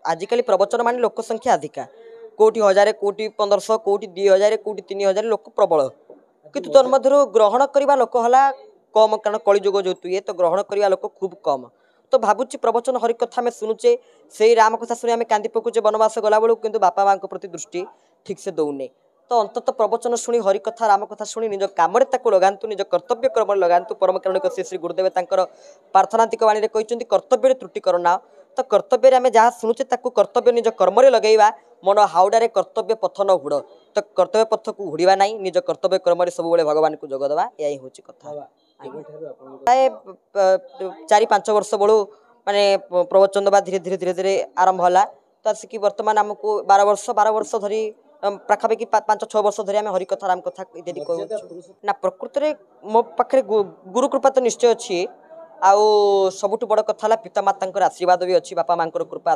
आजिकल प्रवचन मान लोक संख्या अधिका कोटी 1000 कोटी 1500 कोटी 2000 कोटी 3000 लोक प्रबल किंतु तन्मध्य ग्रहण करने लोक है कम कारण कलिजुग जो ये तो ग्रहण करने लोक खूब कम तो भावुची प्रवचन हरिकथा आम शुणुचे से राम कथा शुणी आम कांदी पकुचे बनवास गला बेलू कि बापा माँ प्रति दृष्टि ठीक से दौने तो अंतत प्रवचन शुणी हरिकथा राम कथा शुणी निज कम लगातु निज कर्तव्य कर्म लगातु परम कारुणिक श्री गुरुदेव प्रार्थनांतिक वाणी कहते कर्तव्य त्रुटि करना तो कर्तव्य आम जहाँ शुणुचे कर्तव्य निज कर्म लगेगा मन हाउडारे कर्तव्य पथ न हुड़ तो कर्तव्य पथ को हुड़ा ना निज कर्तव्य कर्म सब भगवान को जगदवा यही हूँ कथा प्राय 4-5 वर्ष बड़ू माने प्रवचन दबा धीरे धीरे धीरे धीरे आरंभ है तो आसिक बर्तमान आमको 12 वर्ष धरी पाखापाखि 5-6 वर्ष धरी आम हरिकथा राम कथा इत्यादि कहूँ ना प्रकृत में मो पाखे गुरु कृपा तो निश्चय अच्छी आउ सबुठ बड़ कथा पितामाता आशीर्वाद भी अच्छी बापा माँ कृपा